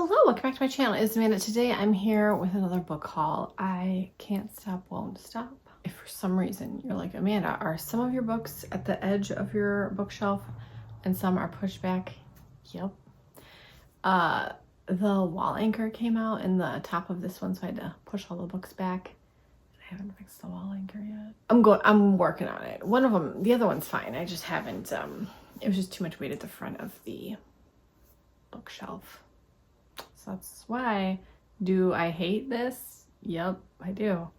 Hello, welcome back to my channel. It's Amanda. Today I'm here with another book haul. I can't stop, won't stop. If for some reason you're like, Amanda, are some of your books at the edge of your bookshelf and some are pushed back? Yep. The wall anchor came out in the top of this one, so I had to push all the books back. I haven't fixed the wall anchor yet. I'm working on it. One of them, the other one's fine. I just haven't, it was just too much weight at the front of the bookshelf. So that's why. Do I hate this? Yep, I do.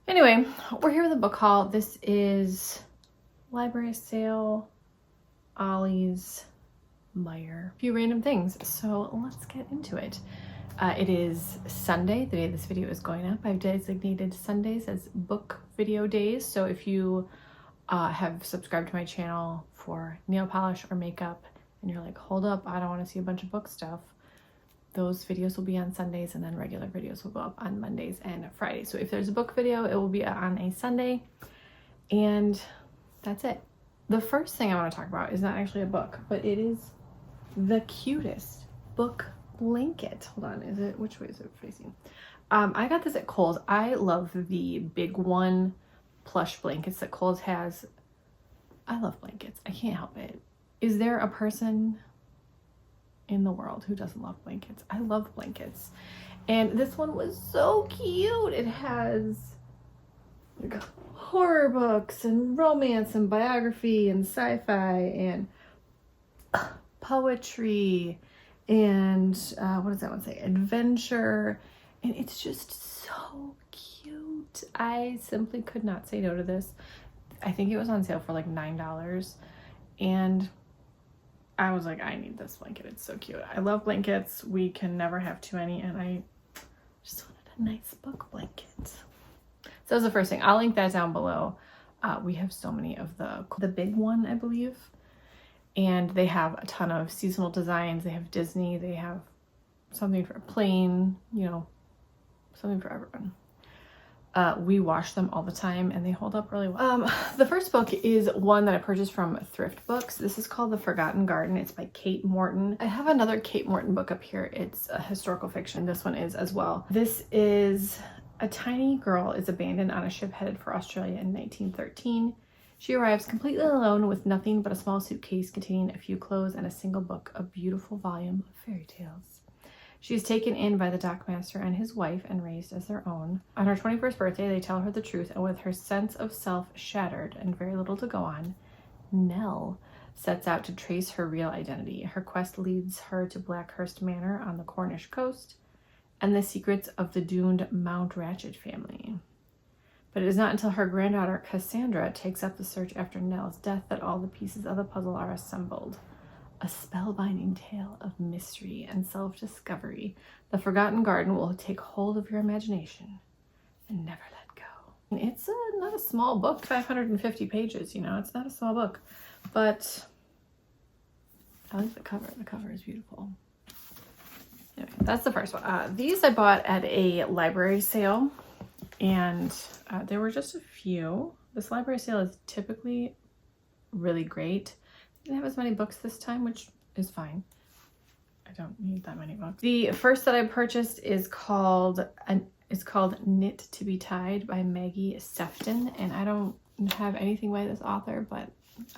Anyway, we're here with a book haul. This is library sale, Ollie's, Meyer, a few random things. So let's get into it. It is Sunday, the day this video is going up. I've designated Sundays as book video days. So if you have subscribed to my channel for nail polish or makeup and you're like, hold up, I don't want to see a bunch of book stuff, those videos will be on Sundays, and then regular videos will go up on Mondays and Fridays. So if there's a book video, it will be on a Sunday, and that's it. The first thing I want to talk about is not actually a book, but it is the cutest book blanket. Hold on, which way is it facing? I got this at Kohl's. I love the big one plush blankets that Kohl's has. I love blankets. I can't help it. Is there a person in the world who doesn't love blankets? I love blankets. And this one was so cute. It has like horror books and romance and biography and sci-fi and poetry and what does that one say? Adventure. And it's just so cute. I simply could not say no to this. I think it was on sale for like $9, and I was like, I need this blanket. It's so cute. I love blankets. We can never have too many, and I just wanted a nice book blanket. So that's the first thing. I'll link that down below. We have so many of the big one, I believe, and they have a ton of seasonal designs. They have Disney. They have something for a plane, you know, something for everyone. We wash them all the time and they hold up really well. The first book is one that I purchased from Thrift Books. This is called The Forgotten Garden. It's by Kate Morton. I have another Kate Morton book up here. It's a historical fiction. This one is as well. This is a tiny girl is abandoned on a ship headed for Australia in 1913. She arrives completely alone with nothing but a small suitcase containing a few clothes and a single book, a beautiful volume of fairy tales. She is taken in by the dockmaster and his wife and raised as their own. On her 21st birthday, they tell her the truth, and with her sense of self shattered and very little to go on, Nell sets out to trace her real identity. Her quest leads her to Blackhurst Manor on the Cornish coast and the secrets of the doomed Mount Ratchet family. But it is not until her granddaughter Cassandra takes up the search after Nell's death that all the pieces of the puzzle are assembled. A spellbinding tale of mystery and self-discovery. The Forgotten Garden will take hold of your imagination and never let go. And it's not a small book, 550 pages, you know, it's not a small book, but I like the cover. The cover is beautiful. Anyway, that's the first one. These I bought at a library sale, and there were just a few. This library sale is typically really great. Didn't have as many books this time, which is fine. I don't need that many books. The first that I purchased is called Knit to be Tied by Maggie Sefton, and I don't have anything by this author, but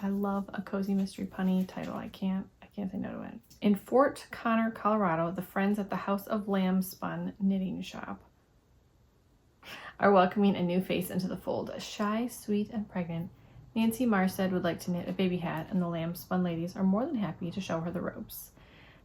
I love a cozy mystery punny title. I can't say no to it. In Fort Connor, Colorado, the friends at the House of Lambspun knitting shop are welcoming a new face into the fold. Shy, sweet, and pregnant, Nancy Marstead would like to knit a baby hat, and the Lambspun ladies are more than happy to show her the ropes.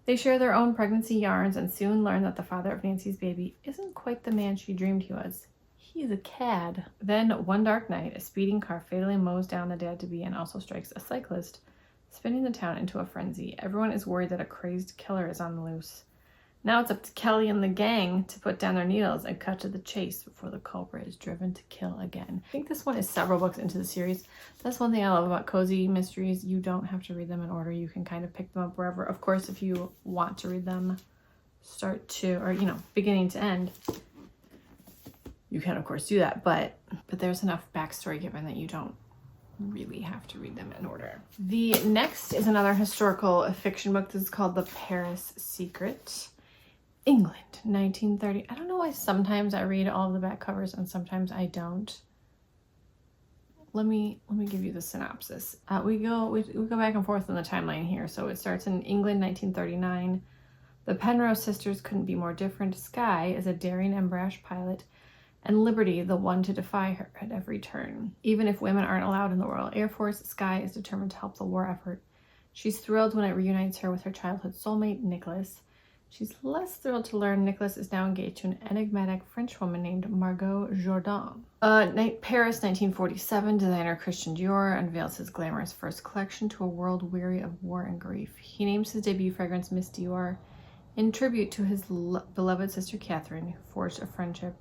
They share their own pregnancy yarns and soon learn that the father of Nancy's baby isn't quite the man she dreamed he was. He's a cad. Then, one dark night, a speeding car fatally mows down the dad-to-be and also strikes a cyclist, spinning the town into a frenzy. Everyone is worried that a crazed killer is on the loose. Now it's up to Kelly and the gang to put down their needles and cut to the chase before the culprit is driven to kill again. I think this one is several books into the series. That's one thing I love about cozy mysteries. You don't have to read them in order. You can kind of pick them up wherever. Of course, if you want to read them start to, or, you know, beginning to end, you can, of course, do that. But there's enough backstory given that you don't really have to read them in order. The next is another historical fiction book. This is called The Paris Secret. England, 1930. I don't know why sometimes I read all of the back covers and sometimes I don't. Let me give you the synopsis. We go back and forth on the timeline here. So it starts in England, 1939. The Penrose sisters couldn't be more different. Skye is a daring and brash pilot, and Liberty the one to defy her at every turn. Even if women aren't allowed in the Royal Air Force, Skye is determined to help the war effort. She's thrilled when it reunites her with her childhood soulmate, Nicholas. She's less thrilled to learn Nicholas is now engaged to an enigmatic French woman named Margot Jourdan. Paris, 1947, designer Christian Dior unveils his glamorous first collection to a world weary of war and grief. He names his debut fragrance Miss Dior in tribute to his beloved sister Catherine, who forged a friendship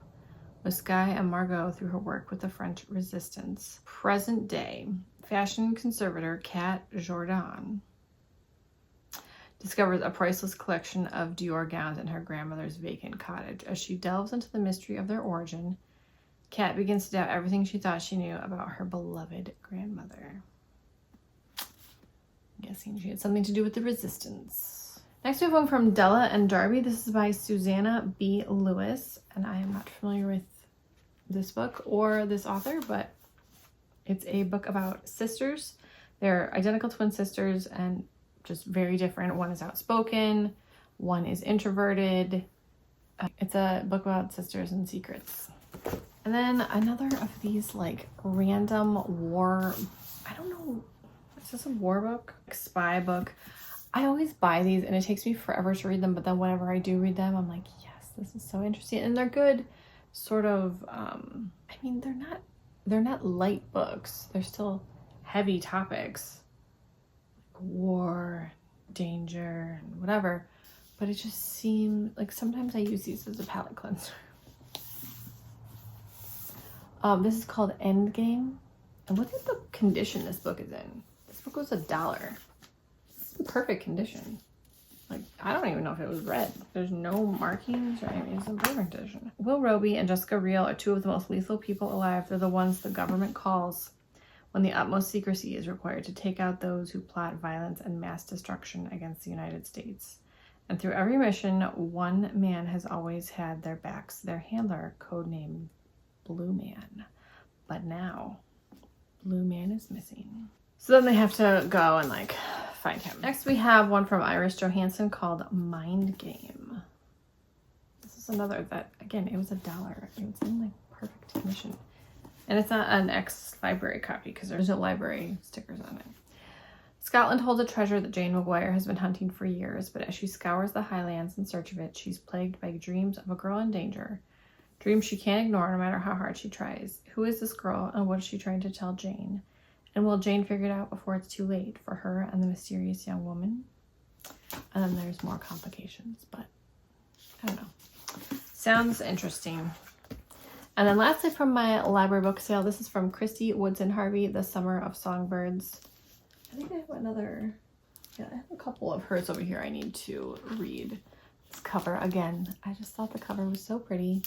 with Skye and Margot through her work with the French resistance. Present day, fashion conservator Kat Jourdan discovers a priceless collection of Dior gowns in her grandmother's vacant cottage. As she delves into the mystery of their origin, Kat begins to doubt everything she thought she knew about her beloved grandmother. I'm guessing she had something to do with the resistance. Next we have one from Della and Darby. This is by Susanna B. Lewis, and I am not familiar with this book or this author, but it's a book about sisters. They're identical twin sisters and just very different. One is outspoken, one is introverted. It's a book about sisters and secrets. And then another of these like random war, I don't know, is this a war book? Spy book. I always buy these and it takes me forever to read them, but then whenever I do read them, I'm like, yes, this is so interesting. And they're good sort of, I mean, they're not light books. They're still heavy topics. War, danger, and whatever, but it just seemed like sometimes I use these as a palate cleanser. This is called Endgame, and look at the condition this book is in. This book was $1. It's in perfect condition. Like, I don't even know if it was read. There's no markings or anything. It's in perfect condition. Will Roby and Jessica Reel are two of the most lethal people alive. They're the ones the government calls when the utmost secrecy is required to take out those who plot violence and mass destruction against the United States. And through every mission, one man has always had their backs, their handler, codenamed Blue Man. But now, Blue Man is missing. So then they have to go and like find him. Next we have one from Iris Johansson called Mind Game. This is another that, again, it was $1. It was in like perfect condition. And it's not an ex-library copy because there's no library stickers on it. Scotland holds a treasure that Jane Maguire has been hunting for years, but as she scours the highlands in search of it, she's plagued by dreams of a girl in danger. Dreams she can't ignore no matter how hard she tries. Who is this girl and what is she trying to tell Jane? And will Jane figure it out before it's too late for her and the mysterious young woman? And then there's more complications, but I don't know. Sounds interesting. And then lastly from my library book sale, this is from Christy Woodson Harvey, The Summer of Songbirds. I think I have another, I have a couple of hers over here I need to read. This cover, again, I just thought the cover was so pretty.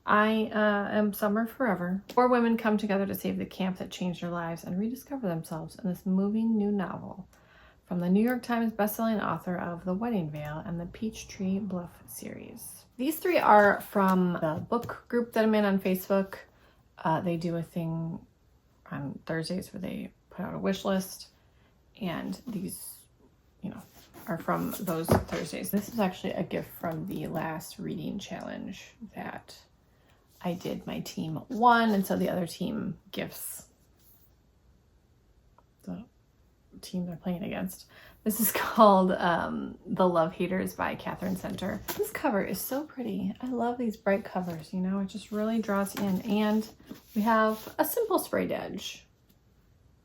I am Summer Forever. 4 women come together to save the camp that changed their lives and rediscover themselves in this moving new novel from the New York Times bestselling author of The Wedding Veil and the Peachtree Bluff series. These 3 are from the book group that I'm in on Facebook. They do a thing on Thursdays where they put out a wish list, and these, you know, are from those Thursdays. This is actually a gift from the last reading challenge that I did. My team won, and so the other team gifts the team they're playing against. This is called The Love Haters by Catherine Center. This cover is so pretty. I love these bright covers, you know, it just really draws in. And we have a simple sprayed edge,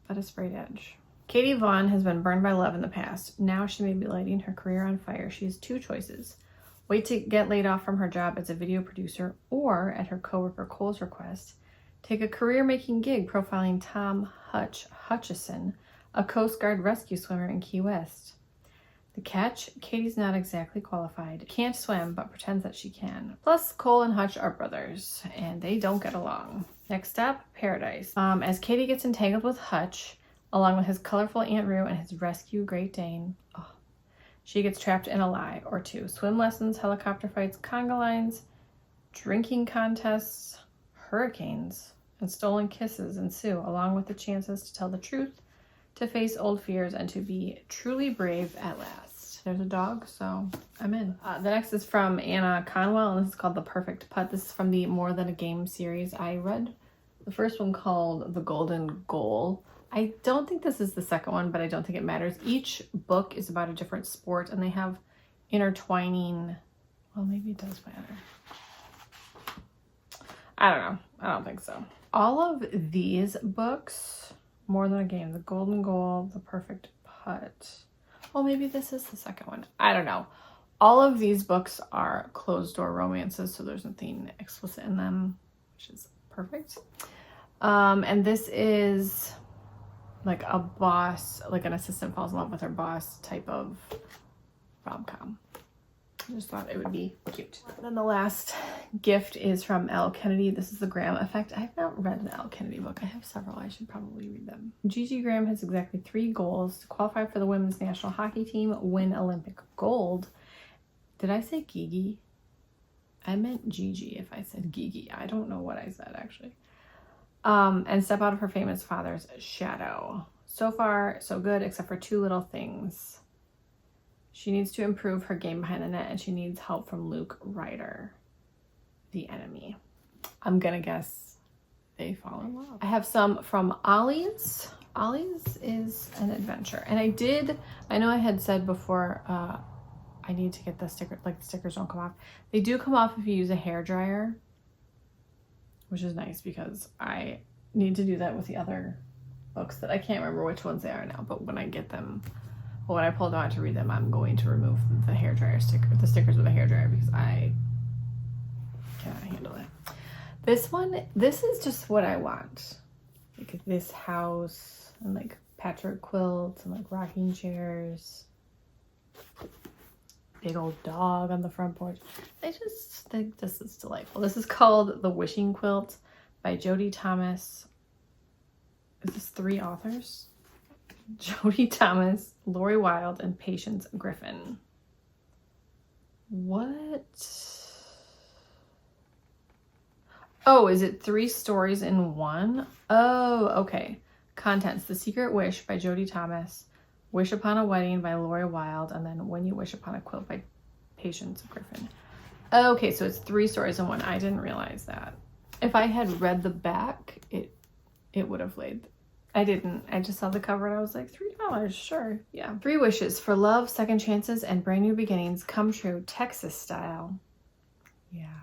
but a sprayed edge. Katie Vaughn has been burned by love in the past. Now she may be lighting her career on fire. She has 2 choices. Wait to get laid off from her job as a video producer, or at her coworker Cole's request, take a career-making gig profiling Tom Hutchison, a Coast Guard rescue swimmer in Key West. The catch, Katie's not exactly qualified, can't swim, but pretends that she can. Plus, Cole and Hutch are brothers, and they don't get along. Next stop, Paradise. As Katie gets entangled with Hutch, along with his colorful Aunt Rue and his rescue Great Dane, She gets trapped in a lie or two. Swim lessons, helicopter fights, conga lines, drinking contests, hurricanes, and stolen kisses ensue, along with the chances to tell the truth, to face old fears, and to be truly brave at last. There's a dog, so I'm in. The next is from Anna Conwell, and this is called The Perfect Putt. This is from the More Than a Game series. I read the first one called The Golden Goal. I don't think this is the second one, but I don't think it matters. Each book is about a different sport, and they have intertwining... Well, maybe it does matter. I don't know. I don't think so. All of these books, More Than a Game, The Golden Goal, The Perfect Putt. Well, maybe this is the second one. I don't know. All of these books are closed-door romances, so there's nothing explicit in them, which is perfect. And this is like a boss, like an assistant falls in love with her boss type of rom-com. I just thought it would be cute. Then the last gift is from Elle Kennedy. This is The Graham Effect. I have not read an Elle Kennedy book. I have several. I should probably read them. Gigi Graham has exactly 3 goals: to qualify for the women's national hockey team, win Olympic gold. Did I say Gigi? I meant Gigi if I said Gigi. I don't know what I said actually. And step out of her famous father's shadow. So far, so good, except for 2 little things. She needs to improve her game behind the net, and she needs help from Luke Ryder, the enemy. I'm gonna guess they fall in love. I have some from Ollie's. Ollie's is an adventure. And I know I had said before, I need to get the sticker, like the stickers don't come off. They do come off if you use a hairdryer, which is nice because I need to do that with the other books that I can't remember which ones they are now, but when I get them, well, when I pull them out to read them, I'm going to remove the hairdryer sticker, the stickers with a hairdryer, because I cannot handle it. This one, this is just what I want. Like this house and like patchwork quilts and like rocking chairs. Big old dog on the front porch. I just think this is delightful. This is called The Wishing Quilt by Jodie Thomas. Is this 3 authors? Jodie Thomas, Lori Wilde, and Patience Griffin. What? Oh, is it 3 stories in one? Oh, okay. Contents: The Secret Wish by Jodie Thomas, Wish Upon a Wedding by Lori Wilde, and then When You Wish Upon a Quilt by Patience Griffin. Okay, so it's 3 stories in one. I didn't realize that. If I had read the back, it would have laid. I didn't. I just saw the cover and I was like, $3, sure, yeah. 3 wishes for love, second chances, and brand new beginnings come true, Texas style. Yeah.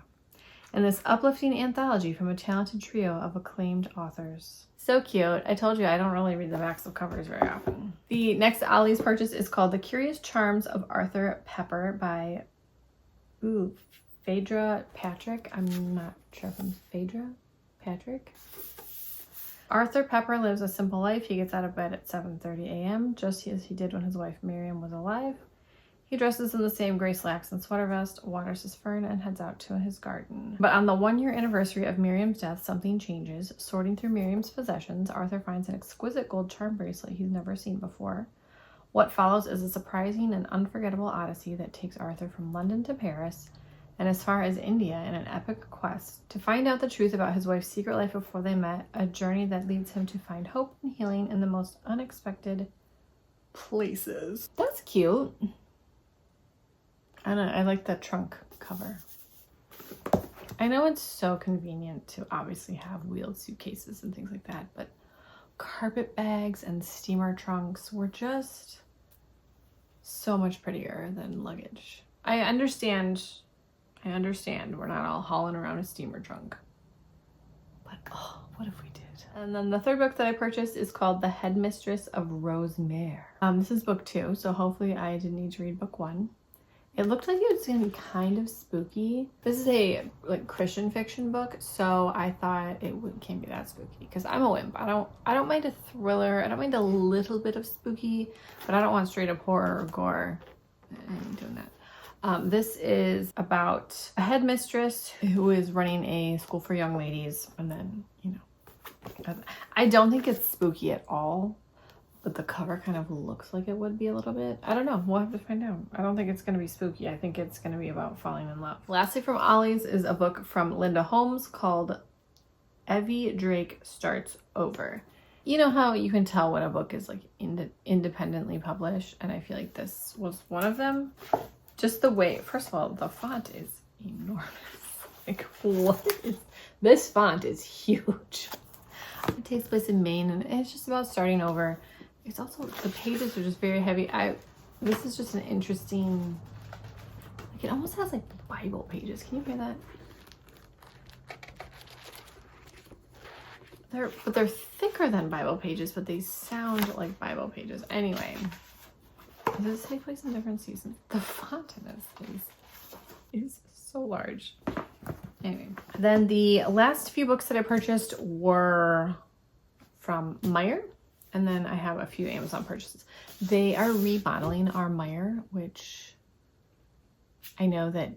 And this uplifting anthology from a talented trio of acclaimed authors. So cute. I told you I don't really read the backs of covers very often. The next Ollie's purchase is called The Curious Charms of Arthur Pepper by Phaedra Patrick. I'm not sure if I'm Phaedra Patrick. Arthur Pepper lives a simple life. He gets out of bed at 7:30 a.m. just as he did when his wife Miriam was alive. He dresses in the same gray slacks and sweater vest, waters his fern, and heads out to his garden. But on the 1-year anniversary of Miriam's death, something changes. Sorting through Miriam's possessions, Arthur finds an exquisite gold charm bracelet he's never seen before. What follows is a surprising and unforgettable odyssey that takes Arthur from London to Paris and as far as India in an epic quest to find out the truth about his wife's secret life before they met, a journey that leads him to find hope and healing in the most unexpected places. That's cute. I don't know, I like that trunk cover. I know it's so convenient to obviously have wheeled suitcases and things like that, but carpet bags and steamer trunks were just so much prettier than luggage. I understand we're not all hauling around a steamer trunk, but oh, what if we did? And then the third book that I purchased is called The Headmistress of Rosemere. This is book 2, so hopefully I didn't need to read book 1. It looked like it was gonna be kind of spooky. This is a like Christian fiction book, so I thought can't be that spooky because I'm a wimp. I don't mind a thriller. I don't mind a little bit of spooky, but I don't want straight up horror or gore. I ain't doing that. This is about a headmistress who is running a school for young ladies, and then, you know, I don't think it's spooky at all, but the cover kind of looks like it would be a little bit. I don't know. We'll have to find out. I don't think it's going to be spooky. I think it's going to be about falling in love. Lastly from Ollie's is a book from Linda Holmes called Evie Drake Starts Over. You know how you can tell when a book is like independently published, and I feel like this was one of them. Just the way, first of all, the font is enormous. Like, what is this? Font is huge. It takes place in Maine, and it's just about starting over. It's also, the pages are just very heavy. This is just an interesting, like, it almost has like Bible pages. Can you hear that? They're thicker than Bible pages, but they sound like Bible pages. Anyway, does this take place in different seasons? The font in this is so large. Anyway, then the last few books that I purchased were from Meijer, and then I have a few Amazon purchases. They are remodeling our Meijer, which I know that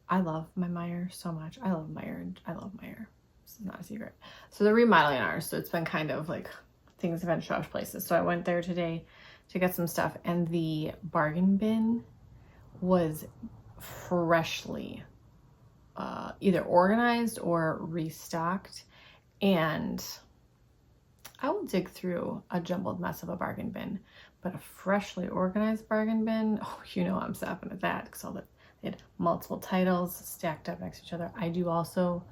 I love my Meijer so much. I love Meijer, and I love Meijer. This is not a secret. So they're remodeling ours, so it's been kind of like things have been shoved places. So I went there today to get some stuff, and the bargain bin was freshly either organized or restocked, and I will dig through a jumbled mess of a bargain bin, but a freshly organized bargain bin, oh, you know I'm stopping at that, because they had multiple titles stacked up next to each other. I do also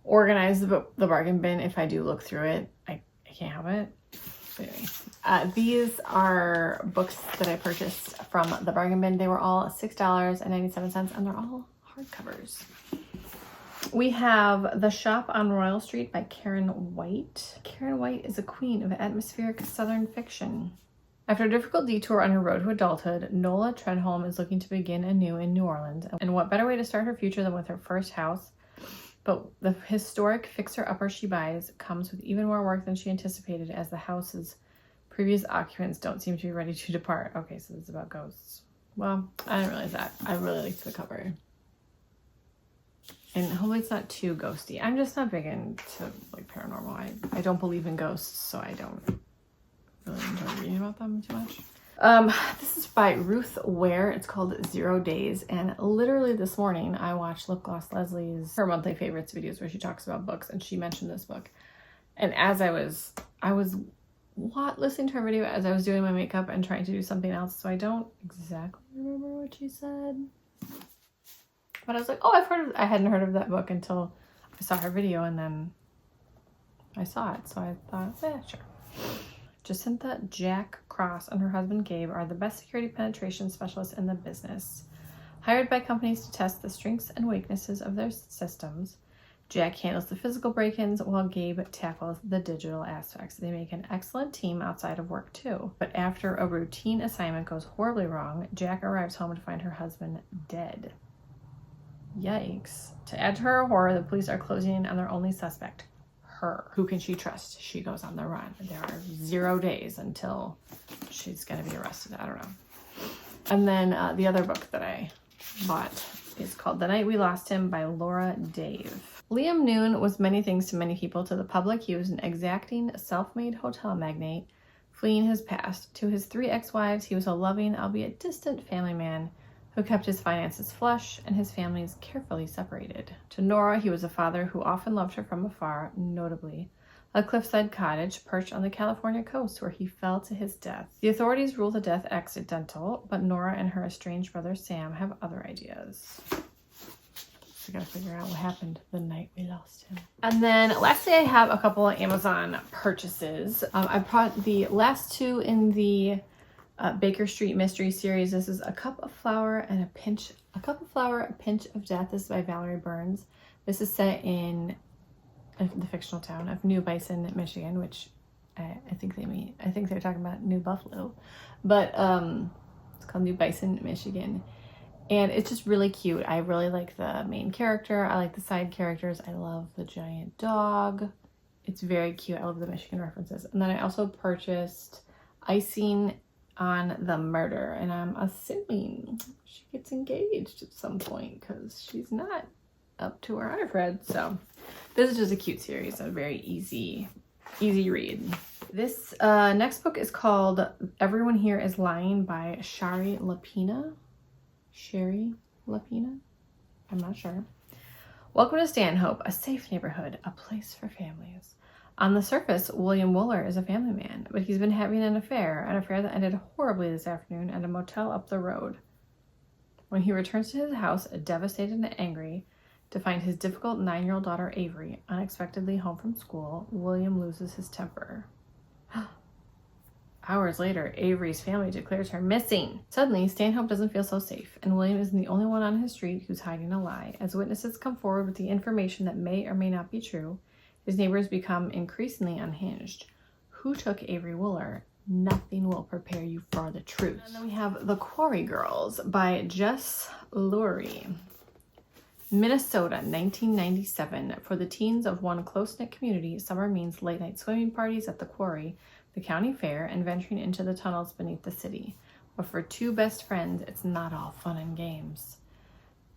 organize the bargain bin if I do look through it. I can't help it. Anyway, these are books that I purchased from the bargain bin. They were all $6.97, and they're all hardcovers. We have The Shop on Royal Street by Karen White. Karen White is a queen of atmospheric Southern fiction. After a difficult detour on her road to adulthood, Nola Trenholm is looking to begin anew in New Orleans. And what better way to start her future than with her first house? But the historic fixer-upper she buys comes with even more work than she anticipated, as the house's previous occupants don't seem to be ready to depart. Okay, so this is about ghosts. Well, I didn't realize that. I really liked the cover. And hopefully it's not too ghosty. I'm just not big into like paranormal. I don't believe in ghosts, so I don't really enjoy reading about them too much. This is by Ruth Ware. It's called 0 Days. And literally this morning I watched Lip Gloss Leslie's, her monthly favorites videos where she talks about books, and she mentioned this book. And as I was listening to her video as I was doing my makeup and trying to do something else, so I don't exactly remember what she said. But I was like, oh, I hadn't heard of that book until I saw her video, and then I saw it. So I thought, yeah, sure. Jacinta Jack Cross and her husband Gabe are the best security penetration specialists in the business. Hired by companies to test the strengths and weaknesses of their systems, Jack handles the physical break-ins while Gabe tackles the digital aspects. They make an excellent team outside of work too. But after a routine assignment goes horribly wrong, Jack arrives home to find her husband dead. Yikes. To add to her horror, the police are closing in on their only suspect, her. Who can she trust? She goes on the run. There are 0 days until she's going to be arrested. I don't know. And then the other book that I bought is called The Night We Lost Him by Laura Dave. Liam Noon was many things to many people. To the public, he was an exacting, self-made hotel magnate fleeing his past. To his 3 ex-wives, he was a loving, albeit distant family man who kept his finances flush and his families carefully separated. To Nora, he was a father who often loved her from afar, notably a cliffside cottage perched on the California coast where he fell to his death. The authorities rule the death accidental, but Nora and her estranged brother Sam have other ideas. So we gotta figure out what happened the night we lost him. And then lastly, I have a couple of Amazon purchases. I bought the last 2 in the Baker Street Mystery Series. This is A Cup of Flour, a Pinch of Death. This is by Valerie Burns. This is set in the fictional town of New Bison, Michigan, which I think they're talking about New Buffalo, but it's called New Bison, Michigan. And it's just really cute. I really like the main character. I like the side characters. I love the giant dog. It's very cute. I love the Michigan references. And then I also purchased Icing on the Murder, and I'm assuming she gets engaged at some point because she's not up to her undergrad. So this is just a cute series, a very easy read. This next book is called Everyone Here is Lying by Shari Lapina. Sherry Lapina? I'm not sure. Welcome to Stanhope, a safe neighborhood, a place for families. On the surface, William Wooler is a family man, but he's been having an affair that ended horribly this afternoon at a motel up the road. When he returns to his house, devastated and angry, to find his difficult 9-year-old daughter Avery unexpectedly home from school, William loses his temper. Hours later, Avery's family declares her missing. Suddenly, Stanhope doesn't feel so safe, and William isn't the only one on his street who's hiding a lie. As witnesses come forward with the information that may or may not be true, his neighbors become increasingly unhinged. Who took Avery Wooler? Nothing will prepare you for the truth. And then we have The Quarry Girls by Jess Lurie. Minnesota, 1997. For the teens of one close-knit community, summer means late-night swimming parties at the quarry, the county fair, and venturing into the tunnels beneath the city. But for two best friends, it's not all fun and games.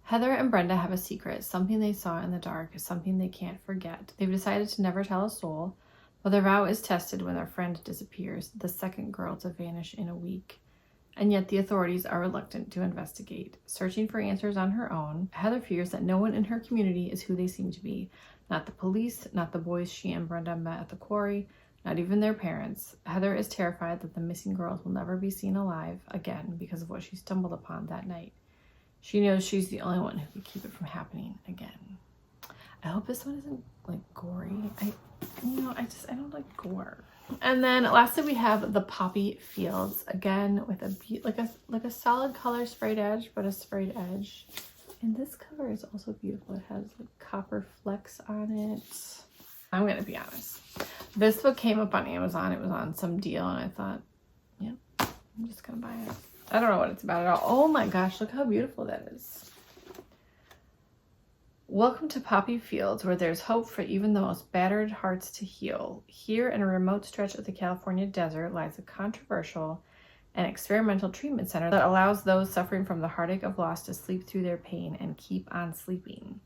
Heather and Brenda have a secret, something they saw in the dark, something they can't forget. They've decided to never tell a soul, but their vow is tested when their friend disappears, the second girl to vanish in a week. And yet the authorities are reluctant to investigate. Searching for answers on her own, Heather fears that no one in her community is who they seem to be. Not the police, not the boys she and Brenda met at the quarry, not even their parents. Heather is terrified that the missing girls will never be seen alive again because of what she stumbled upon that night. She knows she's the only one who can keep it from happening again. I hope this one isn't like gory. I don't like gore. And then lastly we have The Poppy Fields, again with a solid color sprayed edge, but a sprayed edge. And this cover is also beautiful. It has like copper flecks on it. I'm gonna be honest. This book came up on Amazon. It was on some deal, and I thought, yeah, I'm just gonna buy it. I don't know what it's about at all. Oh my gosh, look how beautiful that is. Welcome to Poppy Fields, where there's hope for even the most battered hearts to heal. Here in a remote stretch of the California desert lies a controversial and experimental treatment center that allows those suffering from the heartache of loss to sleep through their pain and keep on sleeping.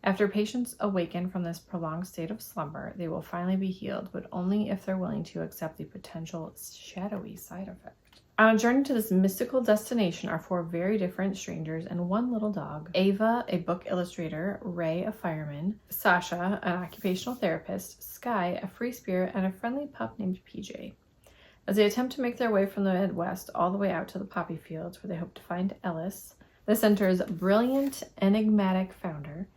After patients awaken from this prolonged state of slumber, they will finally be healed, but only if they're willing to accept the potential shadowy side effect. On a journey to this mystical destination are 4 very different strangers and 1 little dog. Ava, a book illustrator, Ray, a fireman, Sasha, an occupational therapist, Sky, a free spirit, and a friendly pup named PJ. As they attempt to make their way from the Midwest all the way out to the Poppy Fields, where they hope to find Ellis, the center's brilliant, enigmatic founder,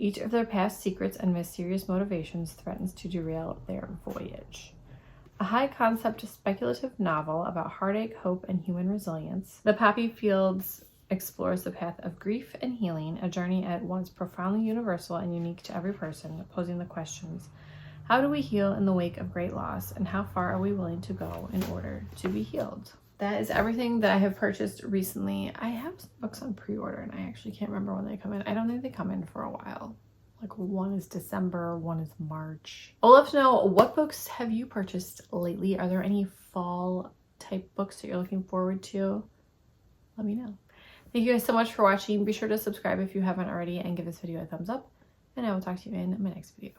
each of their past secrets and mysterious motivations threatens to derail their voyage. A high-concept speculative novel about heartache, hope, and human resilience, The Poppy Fields explores the path of grief and healing, a journey at once profoundly universal and unique to every person, posing the questions: how do we heal in the wake of great loss, and how far are we willing to go in order to be healed? That is everything that I have purchased recently. I have some books on pre-order, and I actually can't remember when they come in. I don't think they come in for a while. Like, one is December, one is March. I'd love to know, what books have you purchased lately? Are there any fall type books that you're looking forward to? Let me know. Thank you guys so much for watching. Be sure to subscribe if you haven't already and give this video a thumbs up. And I will talk to you in my next video.